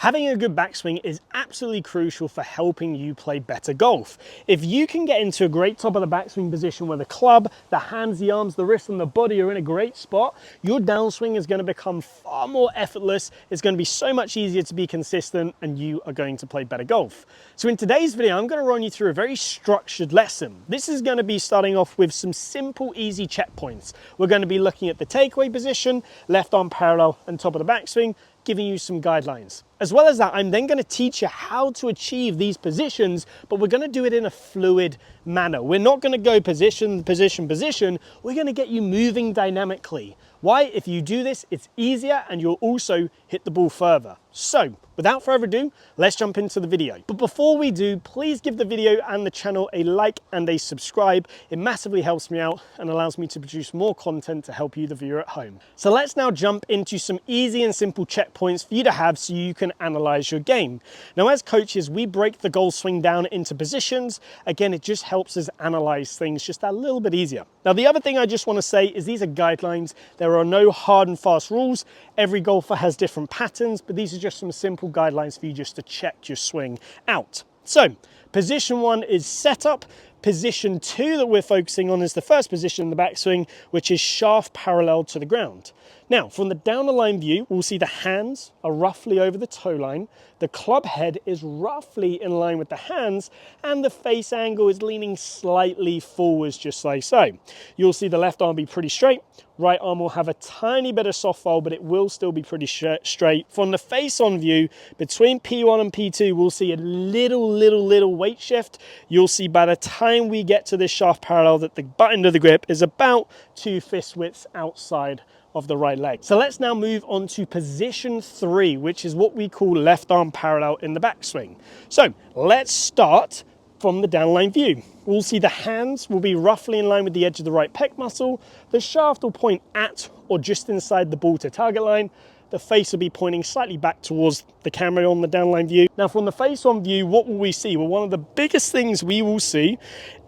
Having a good backswing is absolutely crucial for helping you play better golf. If you can get into a great top of the backswing position where the club, the hands, the arms, the wrists and the body are in a great spot, your downswing is going to become far more effortless. It's going to be so much easier to be consistent and you are going to play better golf. So in today's video, I'm going to run you through a very structured lesson. This is going to be starting off with some simple, easy checkpoints. We're going to be looking at the takeaway position, left arm parallel and top of the backswing, giving you some guidelines. As well as that, I'm then going to teach you how to achieve these positions, but we're going to do it in a fluid manner. We're not going to go position, position, position. We're going to get you moving dynamically. Why? If you do this, it's easier and you'll also hit the ball further. So without further ado, let's jump into the video. But before we do, please give the video and the channel a like and a subscribe. It massively helps me out and allows me to produce more content to help you, the viewer at home. So let's now jump into some easy and simple checkpoints for you to have so you can analyze your game. Now, as coaches, we break the Golfswing down into positions. Again, it just helps us analyze things just a little bit easier. Now, the other thing I just want to say is these are guidelines. There are no hard and fast rules. Every golfer has different patterns, but these are just some simple guidelines for you just to check your swing out. So, position 1 is setup. Position 2 that we're focusing on is the first position in the backswing, which is shaft parallel to the ground. Now, from the down the line view, we'll see the hands are roughly over the toe line, the club head is roughly in line with the hands, and the face angle is leaning slightly forwards, just like so. You'll see the left arm be pretty straight, right arm will have a tiny bit of soft fold, but it will still be pretty straight. From the face on view, between P1 and P2, we'll see a little weight shift. You'll see by the time we get to this shaft parallel that the butt end of the grip is about 2 fist widths outside of the right leg. So let's now move on to position 3, which is what we call left arm parallel in the backswing. So let's start from the downline view. We'll see the hands will be roughly in line with the edge of the right pec muscle. The shaft will point at or just inside the ball to target line. The face will be pointing slightly back towards the camera on the downline view. Now from the face on view, what will we see? Well, one of the biggest things we will see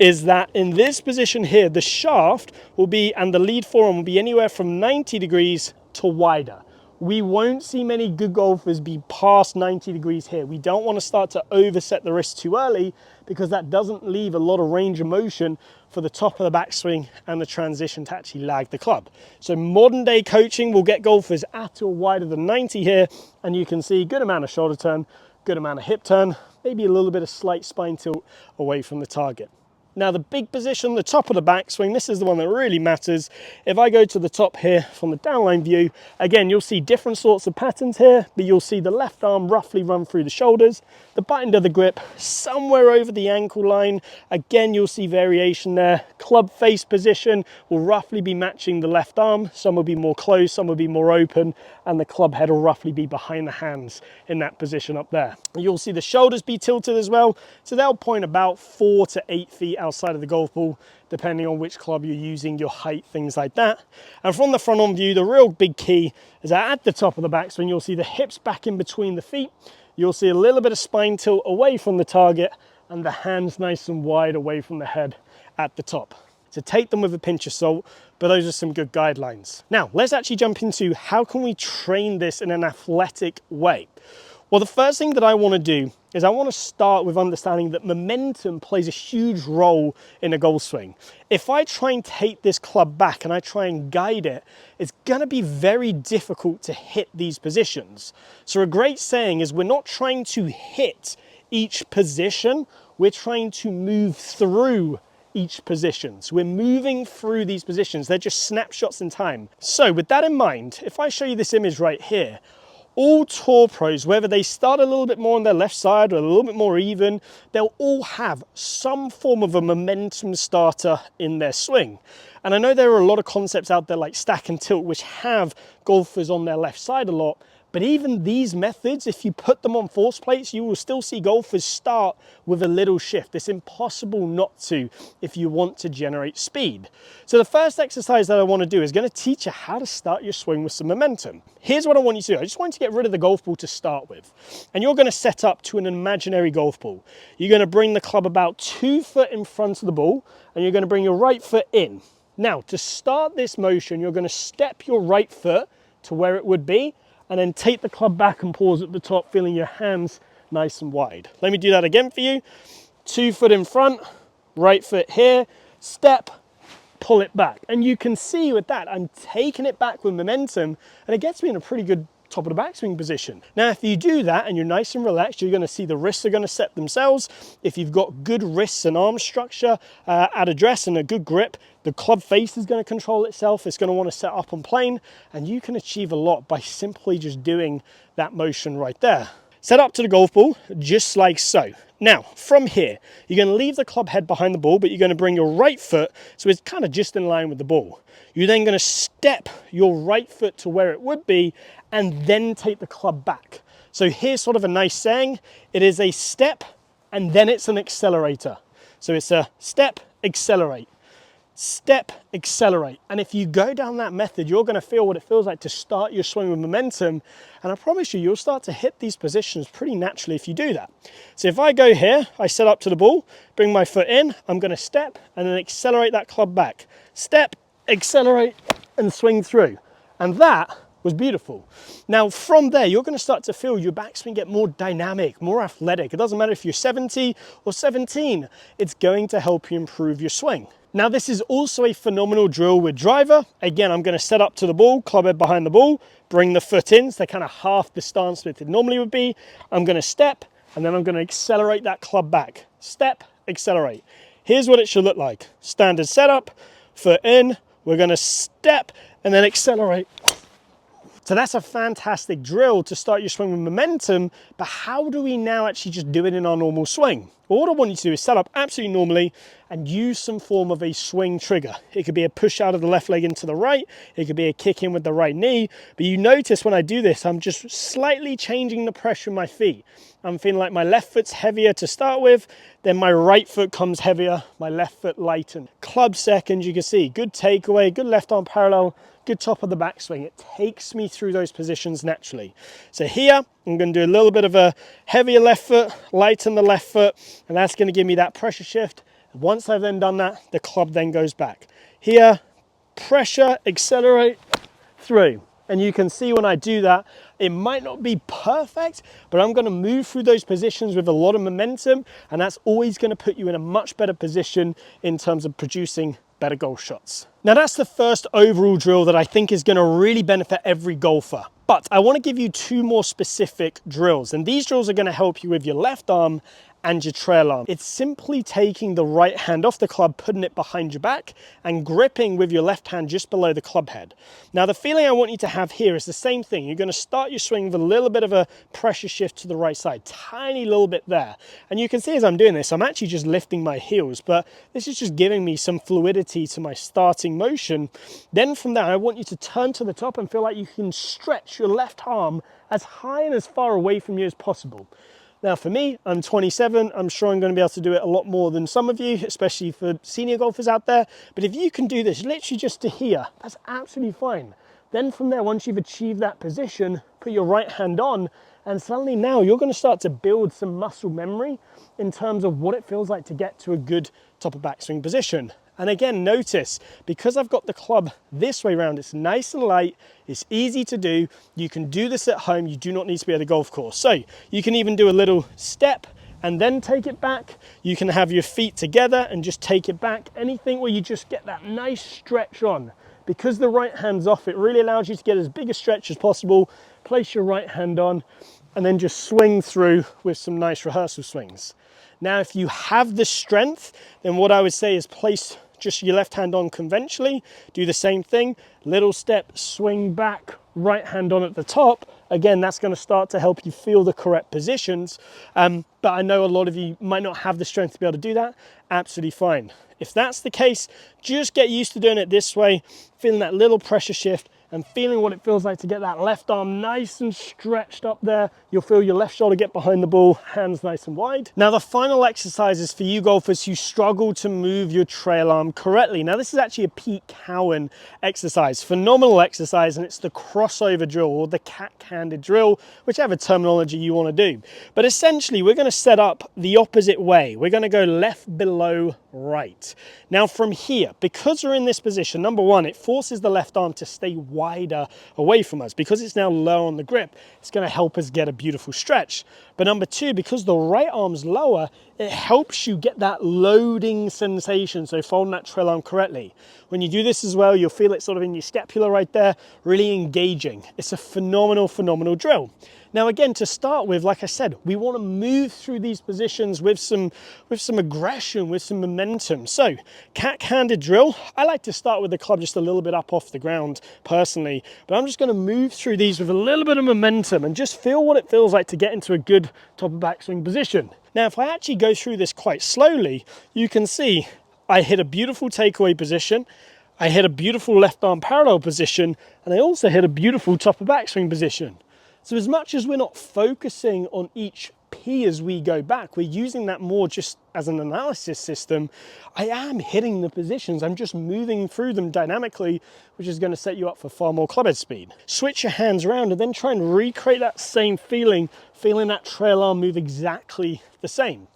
is that in this position here, the shaft will be, and the lead forearm will be anywhere from 90 degrees to wider. We won't see many good golfers be past 90 degrees here. We don't want to start to overset the wrist too early because that doesn't leave a lot of range of motion for the top of the backswing and the transition to actually lag the club. So modern day coaching will get golfers at or wider than 90 here, and you can see good amount of shoulder turn, good amount of hip turn, maybe a little bit of slight spine tilt away from the target. Now the big position, the top of the backswing, this is the one that really matters. If I go to the top here from the downline view, again, you'll see different sorts of patterns here, but you'll see the left arm roughly run through the shoulders, the butt end of the grip somewhere over the ankle line. Again, you'll see variation there. Club face position will roughly be matching the left arm. Some will be more closed, some will be more open, and the club head will roughly be behind the hands in that position up there. You'll see the shoulders be tilted as well, so they'll point about 4 to 8 feet outside of the golf ball, depending on which club you're using, your height, things like that. And from the front on view, the real big key is that at the top of the backswing, you'll see the hips back in between the feet. You'll see a little bit of spine tilt away from the target and the hands nice and wide away from the head at the top. So take them with a pinch of salt, but those are some good guidelines. Now, let's actually jump into how can we train this in an athletic way. Well, the first thing that I want to do is I want to start with understanding that momentum plays a huge role in a golf swing. If I try and take this club back and I try and guide it, it's going to be very difficult to hit these positions. So a great saying is we're not trying to hit each position, we're trying to move through each position. So we're moving through these positions. They're just snapshots in time. So with that in mind, if I show you this image right here, all tour pros, whether they start a little bit more on their left side or a little bit more even, they'll all have some form of a momentum starter in their swing. And I know there are a lot of concepts out there like stack and tilt, which have golfers on their left side a lot. But even these methods, if you put them on force plates, you will still see golfers start with a little shift. It's impossible not to if you want to generate speed. So the first exercise that I want to do is going to teach you how to start your swing with some momentum. Here's what I want you to do. I just want you to get rid of the golf ball to start with. And you're going to set up to an imaginary golf ball. You're going to bring the club about 2 foot in front of the ball, and you're going to bring your right foot in. Now, to start this motion, you're going to step your right foot to where it would be, and then take the club back and pause at the top, feeling your hands nice and wide. Let me do that again for you. 2 foot in front, right foot here, step, pull it back. And you can see with that, I'm taking it back with momentum, and it gets me in a pretty good top of the backswing position. Now, if you do that and you're nice and relaxed, you're going to see the wrists are going to set themselves. If you've got good wrists and arm structure at address and a good grip, the club face is going to control itself. It's going to want to set up on plane, and you can achieve a lot by simply just doing that motion right there. Set up to the golf ball, just like so. Now, from here, you're going to leave the club head behind the ball, but you're going to bring your right foot so it's kind of just in line with the ball. You're then going to step your right foot to where it would be and then take the club back. So here's sort of a nice saying. It is a step and then it's an accelerator. So it's a step, accelerate. Step, accelerate. And if you go down that method, you're going to feel what it feels like to start your swing with momentum. And I promise you, you'll start to hit these positions pretty naturally if you do that. So if I go here, I set up to the ball, bring my foot in, I'm going to step and then accelerate that club back. Step, accelerate, and swing through. And that was beautiful. Now from there, you're going to start to feel your backswing get more dynamic, more athletic. It doesn't matter if you're 70 or 17, it's going to help you improve your swing. Now this is also a phenomenal drill with driver. Again, I'm going to set up to the ball, club head behind the ball, bring the foot in, so kind of half the stance that it normally would be. I'm going to step, and then I'm going to accelerate that club back. Step, accelerate. Here's what it should look like. Standard setup, foot in, we're going to step, and then accelerate. So that's a fantastic drill to start your swing with momentum, but how do we now actually just do it in our normal swing? Well, what I want you to do is set up absolutely normally and use some form of a swing trigger. It could be a push out of the left leg into the right. It could be a kick in with the right knee. But you notice when I do this, I'm just slightly changing the pressure in my feet. I'm feeling like my left foot's heavier to start with, then my right foot comes heavier, my left foot lighten. Club second, you can see, good takeaway, good left arm parallel, good top of the backswing. It takes me through those positions naturally. So here, I'm going to do a little bit of a heavier left foot, lighten the left foot, and that's going to give me that pressure shift. Once I've then done that, the club then goes back. Here, pressure, accelerate, through. And you can see when I do that, it might not be perfect, but I'm going to move through those positions with a lot of momentum, and that's always going to put you in a much better position in terms of producing better golf shots. Now that's the first overall drill that I think is going to really benefit every golfer. But I want to give you 2 more specific drills, and these drills are going to help you with your left arm and your trail arm. It's simply taking the right hand off the club, putting it behind your back, and gripping with your left hand just below the club head. Now the feeling I want you to have here is the same thing. You're going to start your swing with a little bit of a pressure shift to the right side, tiny little bit there. And you can see as I'm doing this, I'm actually just lifting my heels, but this is just giving me some fluidity to my starting motion. Then from there, I want you to turn to the top and feel like you can stretch your left arm as high and as far away from you as possible. Now for me, I'm 27, I'm sure I'm going to be able to do it a lot more than some of you, especially for senior golfers out there. But if you can do this literally just to here, that's absolutely fine. Then from there, once you've achieved that position, put your right hand on, and suddenly now you're going to start to build some muscle memory in terms of what it feels like to get to a good top of backswing position. And again, notice, because I've got the club this way around, it's nice and light, it's easy to do. You can do this at home, you do not need to be at a golf course. So you can even do a little step and then take it back. You can have your feet together and just take it back. Anything where you just get that nice stretch on. Because the right hand's off, it really allows you to get as big a stretch as possible. Place your right hand on and then just swing through with some nice rehearsal swings. Now, if you have the strength, then what I would say is place just your left hand on conventionally, do the same thing, little step, swing back, right hand on at the top. Again, that's going to start to help you feel the correct positions. But I know a lot of you might not have the strength to be able to do that. Absolutely fine. If that's the case, just get used to doing it this way, feeling that little pressure shift and feeling what it feels like to get that left arm nice and stretched up there. You'll feel your left shoulder get behind the ball, hands nice and wide. Now the final exercise is for you golfers who struggle to move your trail arm correctly. Now this is actually a Pete Cowan exercise, phenomenal exercise, and it's the crossover drill or the cat-handed drill, whichever terminology you want to do. But essentially we're going to set up the opposite way. We're going to go left below right. Now from here, because we're in this position, number one, it forces the left arm to stay wider away from us. Because it's now low on the grip, it's going to help us get a beautiful stretch. But number two, because the right arm's lower, it helps you get that loading sensation, so folding that trail arm correctly. When you do this as well, you'll feel it sort of in your scapula right there, really engaging. It's a phenomenal drill. Now again, to start with, like I said, we want to move through these positions with some aggression, with some momentum. So, cat-handed drill, I like to start with the club just a little bit up off the ground personally, but I'm just going to move through these with a little bit of momentum and just feel what it feels like to get into a good top of backswing position. Now, if I actually go through this quite slowly, you can see I hit a beautiful takeaway position, I hit a beautiful left arm parallel position, and I also hit a beautiful top of backswing position. So as much as we're not focusing on each P as we go back, we're using that more just as an analysis system. I am hitting the positions, I'm just moving through them dynamically, which is going to set you up for far more clubhead speed. Switch your hands around and then try and recreate that same feeling that trail arm move exactly the same.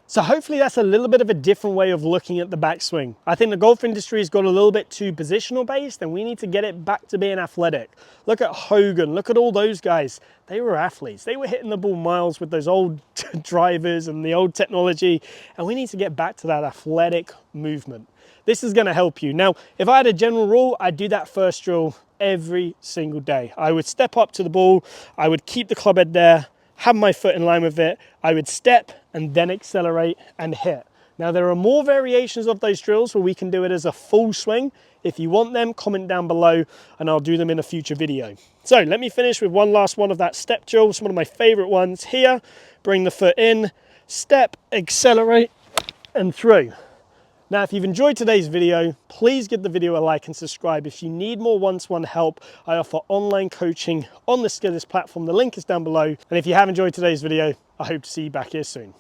So hopefully that's a little bit of a different way of looking at the backswing. I think the golf industry has got a little bit too positional based and we need to get it back to being athletic. Look at Hogan, look at all those guys. They were athletes. They were hitting the ball miles with those old drivers and the old technology, and we need to get back to that athletic movement. This is going to help you. Now, if I had a general rule, I'd do that first drill every single day. I would step up to the ball, I would keep the club head there, have my foot in line with it, I would step and then accelerate and hit. Now there are more variations of those drills where we can do it as a full swing. If you want them, comment down below and I'll do them in a future video. So let me finish with one last one of that step drill. It's one of my favorite ones here. Bring the foot in, step, accelerate and through. Now, if you've enjoyed today's video, please give the video a like and subscribe. If you need more one-to-one help, I offer online coaching on the Skillest platform. The link is down below. And if you have enjoyed today's video, I hope to see you back here soon.